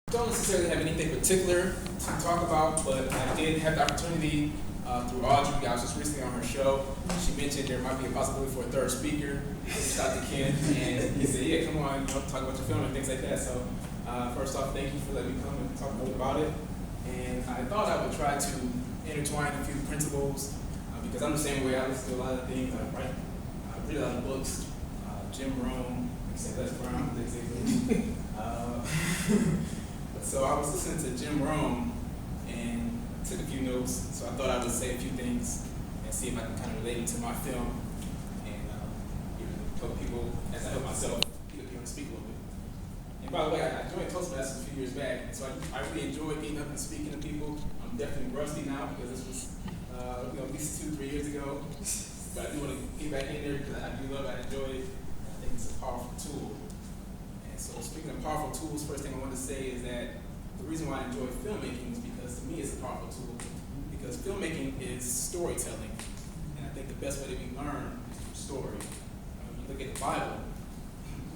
Don't necessarily have anything particular to talk about, but I did have the opportunity through Audrey. I was just recently on her show. She mentioned there might be a possibility for a third speaker. I reached out to Ken, and he said, "Yeah, come on, talk about your film and things like that." So, first off, thank you for letting me come and talk a little about it. And I thought I would try to intertwine a few principles because I'm the same way. I listen to a lot of things. I read a lot of books. Jim Rohn, Les Brown, things like that. So I was listening to Jim Rohn and took a few notes. So I thought I would say a few things and see if I can kind of relate it to my film and help people as I help myself be able to speak a little bit. And by the way, I joined Toastmasters a few years back, so I really enjoyed getting up and speaking to people. I'm definitely rusty now because this was at least 2-3 years ago. But I do want to get back in there because I do love it. I enjoy it. I think it's a powerful tool. So speaking of powerful tools, first thing I want to say is that the reason why I enjoy filmmaking is because to me it's a powerful tool. Because filmmaking is storytelling. And I think the best way that we learn is through story. When you look at the Bible,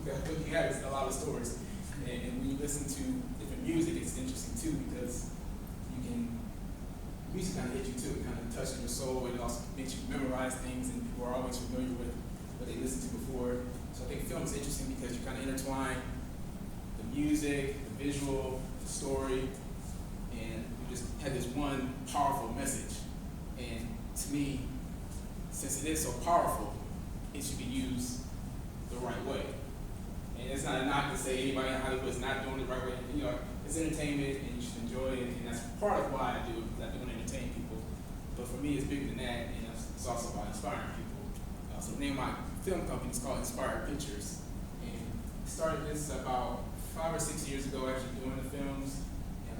what you have is a lot of stories. And when you listen to different music, it's interesting too because music kind of hits you too. It kind of touches your soul. It also makes you memorize things and people are always familiar with what they listened to before. So I think film is interesting because you kind of intertwine the music, the visual, the story, and you just have this one powerful message. And to me, since it is so powerful, it should be used the right way. And it's not a knock to say anybody in Hollywood is not doing it the right way. It's entertainment and you should enjoy it, and that's part of why I do it, because I do want to entertain people. But for me, it's bigger than that, and it's also about inspiring people. So the name of my film company is called Inspired Pictures, and started this about 5 or 6 years ago, actually doing the films.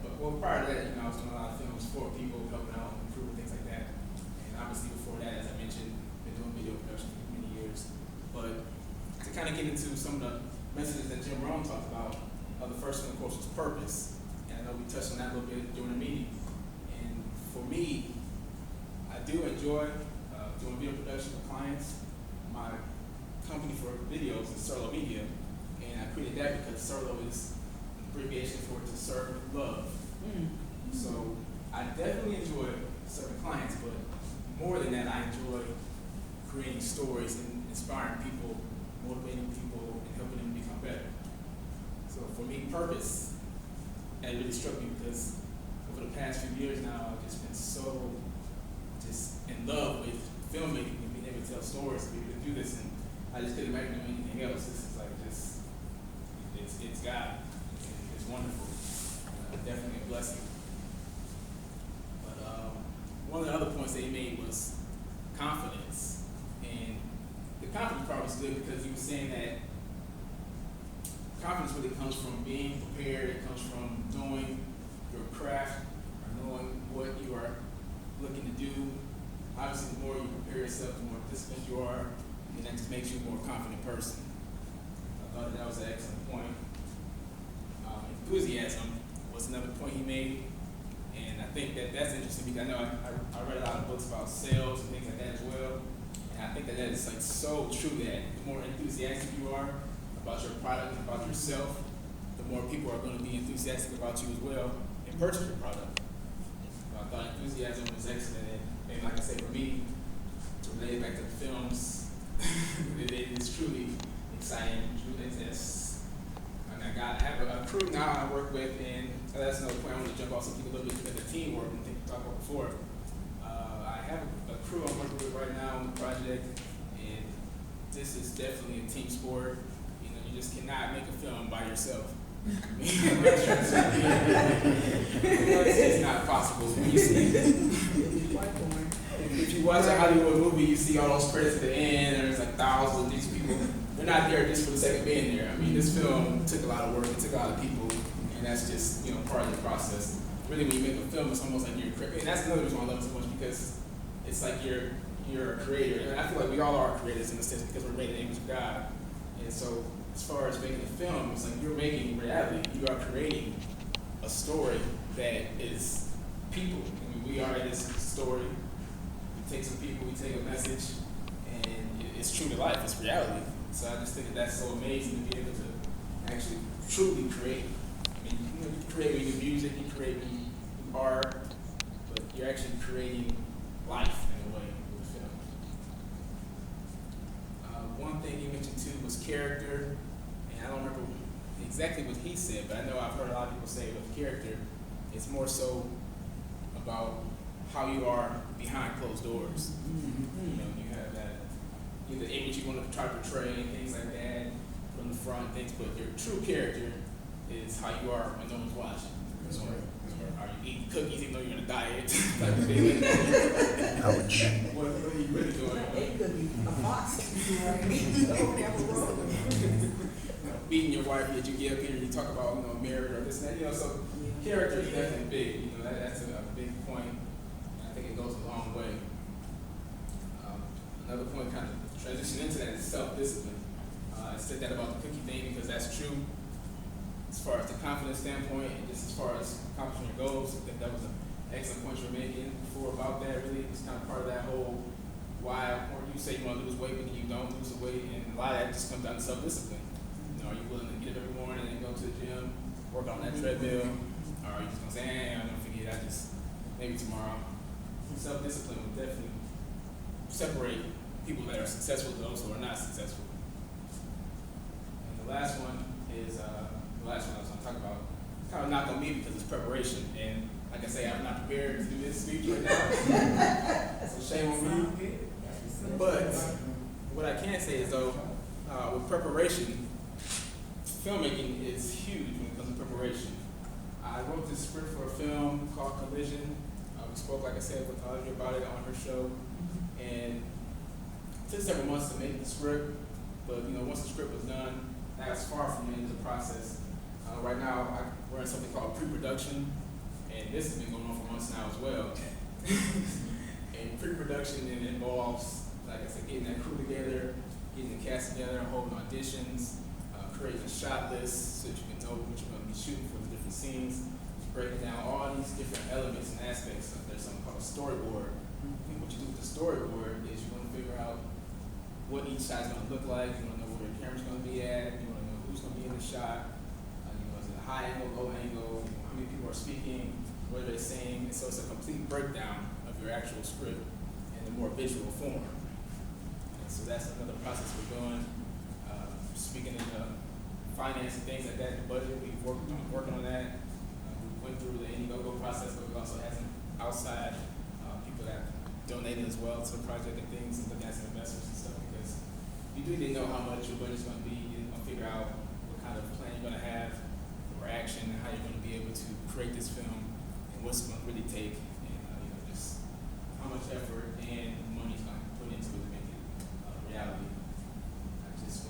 But prior to that, I was doing a lot of films for people, helping out, improving things like that. And obviously before that, as I mentioned, been doing video production for many years. But to kind of get into some of the messages that Jim Rohn talked about, the first one, of course, was purpose. And I know we touched on that a little bit during the meeting. And for me, I do enjoy doing video production with clients. My company for videos is Serlo Media, and I created that because Serlo is an abbreviation for to serve with love. So I definitely enjoy serving clients, but more than that, I enjoy creating stories and inspiring people, motivating people, and helping them become better. So for me, purpose, that really struck me because over the past few years now, I've just been so in love with filmmaking and being able to tell stories, to be able to do this, and I just couldn't imagine doing anything else. This is like it's God. It's wonderful. Definitely a blessing. But one of the other points that he made was confidence. And the confidence part was good because he was saying that confidence really comes from being prepared. It comes from knowing your craft or knowing what you are looking to do. Obviously, the more you prepare yourself, the more disciplined you are, and that just makes you a more confident person. I thought that was an excellent point. Enthusiasm was another point he made, and I think that's interesting because I know I read a lot of books about sales and things like that as well, and I think that is like so true that the more enthusiastic you are about your product and about yourself, the more people are going to be enthusiastic about you as well and purchase your product. I thought enthusiasm was excellent, and like I said, for me, to relate it back to the films, it is truly exciting, truly intense. And I have a crew now I work with, and that's another point I want to jump off something a little bit because the teamwork and things we talked about before. I have a crew I'm working with right now on the project, and this is definitely a team sport. You just cannot make a film by yourself. It's not possible. If you watch a Hollywood movie, you see all those credits at the end, and there's like thousands of these people. They're not there just for the sake of being there. I mean, this film took a lot of work, it took a lot of people, and that's just part of the process. Really, when you make a film, it's almost like you're creating. And that's another reason why I love it so much because it's like you're a creator, and I feel like we all are creators in a sense because we're made in the image of God. And so, as far as making a film, it's like you're making reality. You are creating a story that is people. I mean, we are in this story. We take some people, we take a message, and it's true to life. It's reality. So I just think that's so amazing to be able to actually truly create. I mean, You create when you do music, you create when you do art, but you're actually creating life in a way with film. One thing you mentioned too was character, and I don't remember exactly what he said, but I know I've heard a lot of people say with character, it's more so about how you are behind closed doors. You know, you have that the image you want to try to portray and things like that from the front, things, but your true character is how you are when no one's watching. That's right. Are you eating cookies even though you're on a diet? Type of thing. Ouch. What are you really doing? It could be a fox. Beating your wife that you get up here and you talk about, marriage or this and that, so character is definitely big. That's a big point. And I think it goes a long way. Another point kind of transition into that is self-discipline. I said that about the cookie thing because that's true as far as the confidence standpoint and just as far as accomplishing your goals. I think that was an excellent point you were making before about that. Really, it's kind of part of that whole why, or you say you want to lose weight, but then you don't lose the weight, and a lot of that just comes down to self-discipline. Are you willing to get up every morning and go to the gym, work on that treadmill, or are you just gonna say, I'm gonna forget, maybe tomorrow. Self-discipline will definitely separate people that are successful to those who are not successful. And the last one is the last one I was gonna talk about. It's kind of knock on me because it's preparation, and like I say, I'm not prepared to do this speech right now. So shame on me. But what I can say is though, with preparation, filmmaking is huge when it comes to preparation. I wrote this script for a film called Collision. We spoke, like I said, with Audrey about it on her show, and it took several months to make the script. But once the script was done, that was far from the end of the process. Right now, we're in something called pre-production, and this has been going on for months now as well. And pre-production involves, like I said, getting that crew together, getting the cast together, holding auditions, creating a shot list so that you can know what you're going to be shooting for the different scenes, breaking down all these different elements and aspects. There's something called a storyboard. And what you do with the storyboard is you want to figure out what each side's going to look like. You want to know where your camera's going to be at. You want to know who's going to be in the shot. Is it a high angle, low angle? How many people are speaking? What are they saying? And so it's a complete breakdown of your actual script in a more visual form. And so that's another process we're doing. Speaking in the finance and things like that, the budget, we've working on that. We went through the Indiegogo process, but we also had some outside people that donated as well to the project and things, and looking at some investors and stuff, because you do need to know how much your budget's going to be. You're going to figure out what kind of plan you're going to have for action and how you're going to be able to create this film and what's going to really take, and just how much effort and money is going to put into it to make it reality.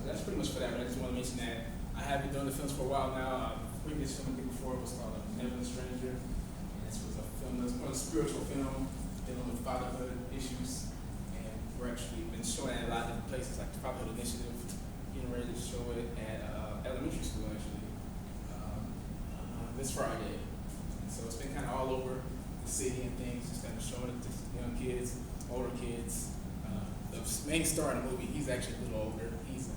That's pretty much for that, but I just want to mention that I have been doing the films for a while now. The previous film I did before was called Never the Stranger, and this was a film that's more a spiritual film dealing with fatherhood issues, and we're actually been showing it at a lot of different places, like the Fatherhood Initiative, getting ready to show it at elementary school actually this Friday. And so it's been kind of all over the city and things, just kind of showing it to young kids, older kids. The main star in the movie, he's actually a little older. He's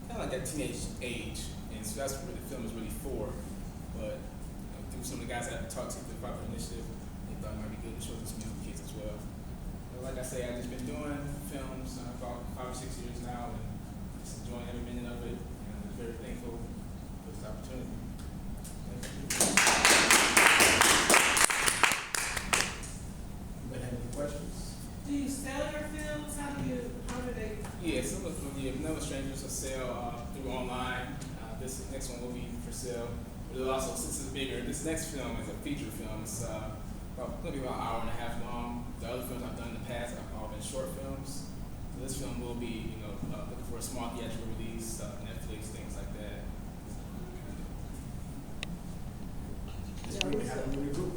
kind of like that teenage age, and so that's what the film is really for. But through some of the guys that I've talked to through the Fatherhood Initiative, they thought it might be good to show this to young kids as well. But like I say, I've just been doing films about 5 or 6 years now, and just enjoying every minute of it, and I'm very thankful for this opportunity. Thank you. Anybody have any questions? Do you sell your films? How do they? Yeah, some of the Never Strangers will sell through online. This next one will be for sale. But it'll also, since it's bigger, this next film is a feature film. It's going to be about an hour and a half long. The other films I've done in the past have all been short films. So this film will be, looking for a small theatrical release, Netflix, things like that. It's great to have a really group.